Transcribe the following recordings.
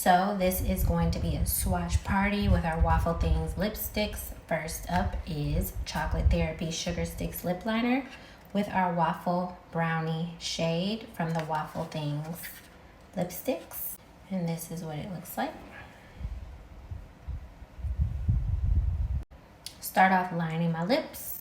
So this is going to be a swatch party with our Waffle Things lipsticks. First up is Chocolate Therapy Sugar Sticks Lip Liner with our Waffle Brownie shade from the Waffle Things lipsticks. And this is what it looks like. Start off lining my lips.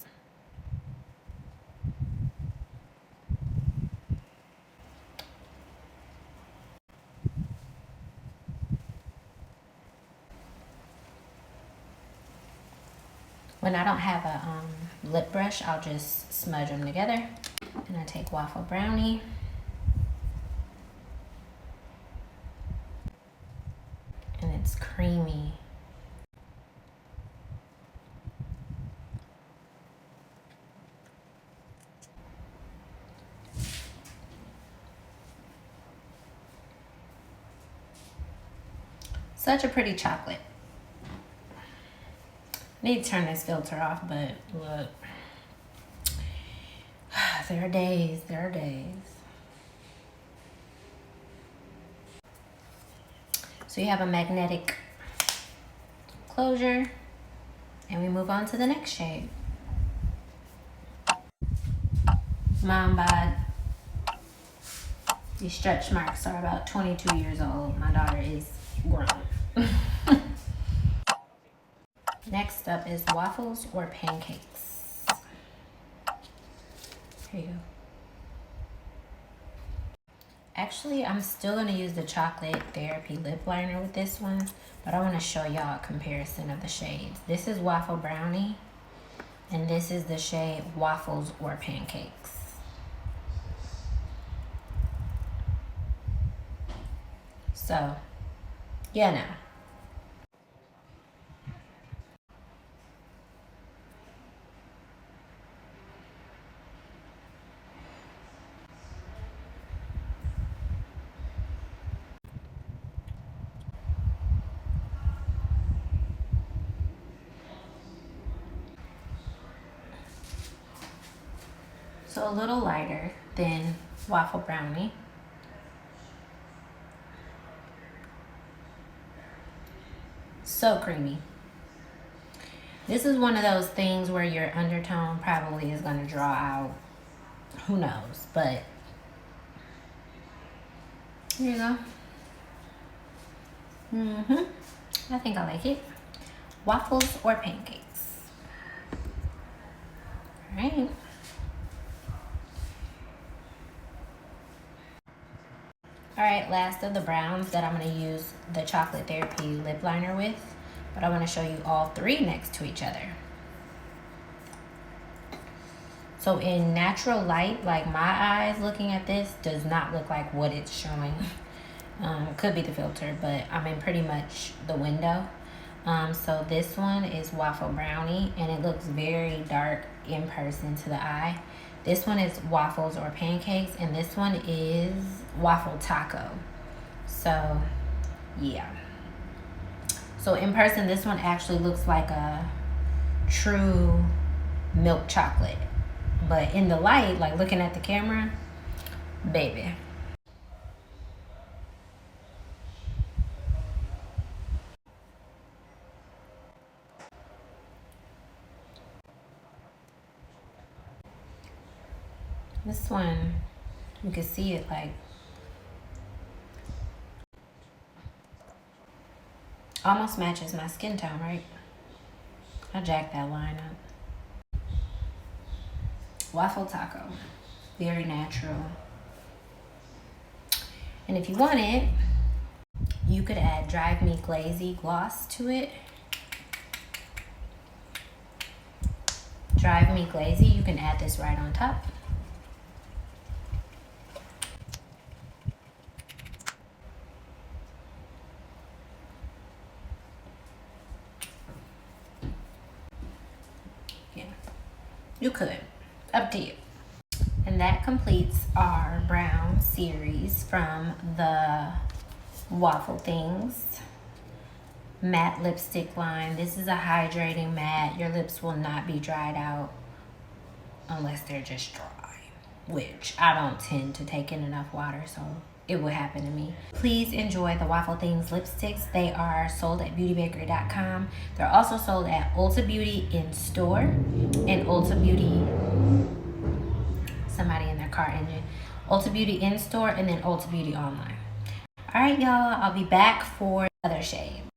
When I don't have a lip brush, I'll just smudge them together. And I take Waffle Brownie. And it's creamy. Such a pretty chocolate. Need to turn this filter off, but look. There are days. So you have a magnetic closure, and we move on to the next shade. Mom bod. These stretch marks are about 22 years old. My daughter is grown. Next up is waffles or pancakes. Here you go. Actually, I'm still going to use the Chocolate Therapy lip liner with this one, but I want to show y'all a comparison of the shades. This is Waffle Brownie, and this is the shade Waffles or Pancakes. So, yeah, now. So a little lighter than Waffle Brownie. So creamy. This is one of those things where your undertone probably is going to draw out. Who knows? But here you go. I think I like it. Waffles or pancakes? All right. Alright, last of the browns that I'm going to use the Chocolate Therapy lip liner with, but I want to show you all three next to each other. So in natural light, like my eyes looking at this does not look like what it's showing. Could be the filter, but I'm in pretty much the window. So this one is Waffle Brownie, and it looks very dark in person to the eye. This one is Waffles or Pancakes, and this one is Waffle Taco. So, yeah. So in person, this one actually looks like a true milk chocolate. But in the light, like looking at the camera, baby. This one, you can see it like almost matches my skin tone, right? I jacked that line up. Waffle Taco, very natural. And if you want it, you could add Drive Me Glazy gloss to it. Drive Me Glazy, you can add this right on top. You could, up to you. And that completes our brown series from the Waffle Things matte lipstick line. This is a hydrating matte. Your lips will not be dried out unless they're just dry, which I don't tend to take in enough water, so it would happen to me. Please enjoy the Waffle Things lipsticks. They are sold at beautybakery.com. They're also sold at Ulta Beauty in store and Ulta Beauty, somebody in their car engine, Ulta Beauty in store and then Ulta Beauty online. All right, y'all, I'll be back for other shade.